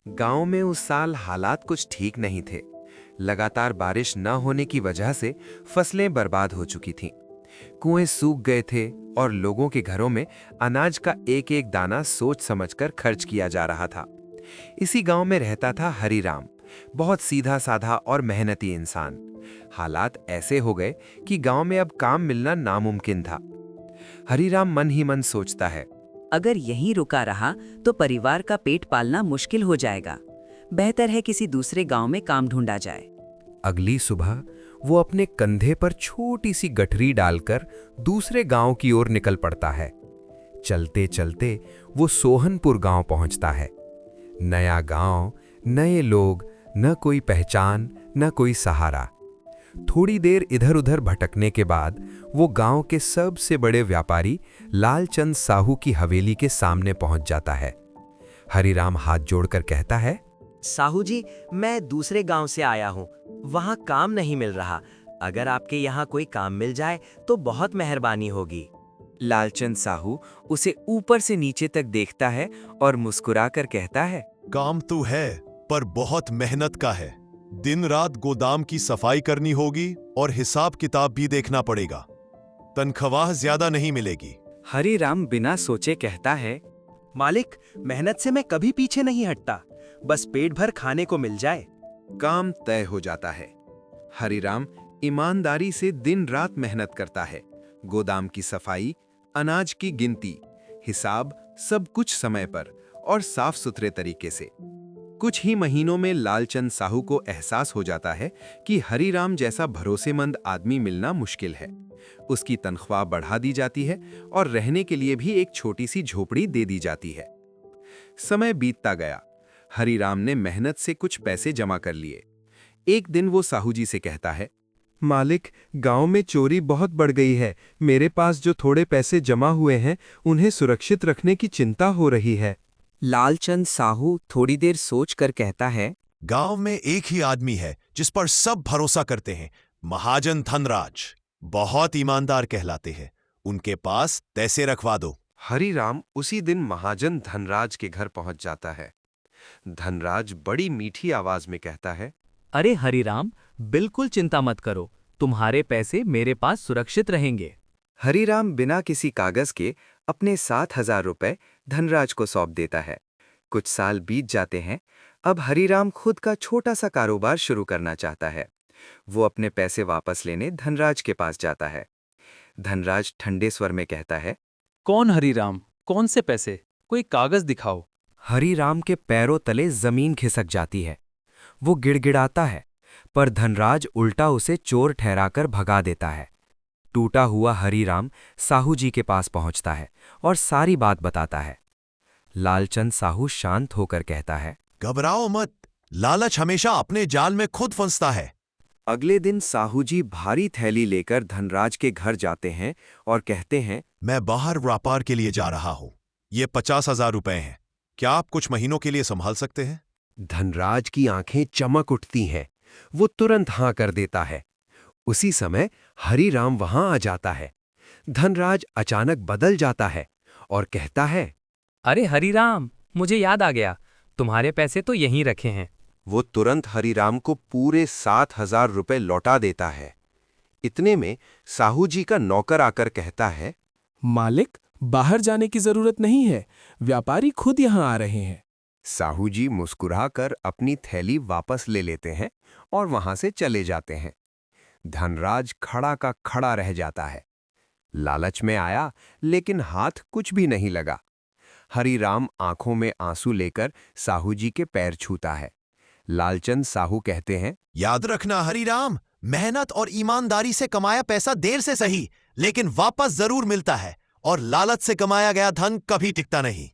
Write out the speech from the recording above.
गांव में उस साल हालात कुछ ठीक नहीं थे। लगातार बारिश न होने की वजह से फसलें बर्बाद हो चुकी थीं। कुएं सूख गए थे और लोगों के घरों में अनाज का एक एक दाना सोच समझकर खर्च किया जा रहा था। इसी गांव में रहता था हरीराम, बहुत सीधा साधा और मेहनती इंसान। हालात ऐसे हो गए कि गांव में अब काम मिलना नामुमकिन था। हरीराम मन ही मन सोचता है, अगर यहीं रुका रहा तो परिवार का पेट पालना मुश्किल हो जाएगा। बेहतर है किसी दूसरे गांव में काम ढूंढा जाए। अगली सुबह वो अपने कंधे पर छोटी सी गठरी डालकर दूसरे गांव की ओर निकल पड़ता है। चलते चलते वो सोहनपुर गांव पहुंचता है। नया गांव, नए लोग, न कोई पहचान न कोई सहारा। थोड़ी देर इधर उधर भटकने के बाद वो गांव के सबसे बड़े व्यापारी लालचंद साहू की हवेली के सामने पहुंच जाता है। हरीराम हाथ जोड़कर कहता है, साहू जी, मैं दूसरे गांव से आया हूँ। वहाँ काम नहीं मिल रहा। अगर आपके यहाँ कोई काम मिल जाए तो बहुत मेहरबानी होगी। लालचंद साहू उसे ऊपर से नीचे तक देखता है और मुस्कुराकर कहता है, काम तो है, पर बहुत मेहनत का है। दिन रात गोदाम की सफाई करनी होगी और हिसाब किताब भी देखना पड़ेगा। तनख्वाह ज्यादा नहीं मिलेगी। हरीराम बिना सोचे कहता है, मालिक, मेहनत से मैं कभी पीछे नहीं हटता। बस पेट भर खाने को मिल जाए। काम तय हो जाता है। हरीराम ईमानदारी से दिन रात मेहनत करता है। गोदाम की सफाई, अनाज की गिनती, हिसाब, सब कुछ समय पर और साफ सुथरे तरीके से। कुछ ही महीनों में लालचंद साहू को एहसास हो जाता है कि हरीराम जैसा भरोसेमंद आदमी मिलना मुश्किल है। उसकी तनख्वाह बढ़ा दी जाती है और रहने के लिए भी एक छोटी सी झोपड़ी दे दी जाती है। समय बीतता गया। हरीराम ने मेहनत से कुछ पैसे जमा कर लिए। एक दिन वो साहू जी से कहता है, मालिक, गांव में चोरी बहुत बढ़ गई है। मेरे पास जो थोड़े पैसे जमा हुए हैं उन्हें सुरक्षित रखने की चिंता हो रही है। लालचंद साहू थोड़ी देर सोचकर कहता है, गांव में एक ही आदमी है जिस पर सब भरोसा करते हैं, महाजन धनराज। बहुत ईमानदार कहलाते हैं। उनके पास पैसे रखवा दो। हरीराम उसी दिन महाजन धनराज के घर पहुंच जाता है। धनराज बड़ी मीठी आवाज में कहता है, अरे हरीराम, बिल्कुल चिंता मत करो। तुम्हारे पैसे मेरे पास सुरक्षित रहेंगे। हरीराम बिना किसी कागज के अपने 7,000 रुपए धनराज को सौंप देता है। कुछ साल बीत जाते हैं। अब हरीराम खुद का छोटा सा कारोबार शुरू करना चाहता है। वो अपने पैसे वापस लेने धनराज के पास जाता है। धनराज ठंडे स्वर में कहता है, कौन हरीराम, कौन से पैसे? कोई कागज दिखाओ। हरीराम के पैरों तले जमीन खिसक जाती है। वो गिड़गिड़ाता है, पर धनराज उल्टा उसे चोर ठहराकर भगा देता है। टूटा हुआ हरीराम साहू जी के पास पहुंचता है और सारी बात बताता है। लालचंद साहू शांत होकर कहता है, घबराओ मत, लालच हमेशा अपने जाल में खुद फंसता है। अगले दिन साहू जी भारी थैली लेकर धनराज के घर जाते हैं और कहते हैं, मैं बाहर व्यापार के लिए जा रहा हूं। ये 50,000 रुपए हैं। क्या आप कुछ महीनों के लिए संभाल सकते हैं? धनराज की आंखें चमक उठती हैं। वो तुरंत हां कर देता है। उसी समय हरीराम वहां आ जाता है। धनराज अचानक बदल जाता है और कहता है, अरे हरीराम, मुझे याद आ गया। तुम्हारे पैसे तो यहीं रखे हैं। वो तुरंत हरीराम को पूरे 7,000 रुपए लौटा देता है। इतने में साहू जी का नौकर आकर कहता है, मालिक, बाहर जाने की जरूरत नहीं है। व्यापारी खुद यहाँ आ रहे हैं। साहू जी मुस्कुराकर अपनी थैली वापस ले लेते हैं और वहां से चले जाते हैं। धनराज खड़ा का खड़ा रह जाता है। लालच में आया, लेकिन हाथ कुछ भी नहीं लगा। हरीराम आंखों में आंसू लेकर साहू जी के पैर छूता है। लालचंद साहू कहते हैं, याद रखना हरीराम, मेहनत और ईमानदारी से कमाया पैसा देर से सही, लेकिन वापस जरूर मिलता है। और लालच से कमाया गया धन कभी टिकता नहीं।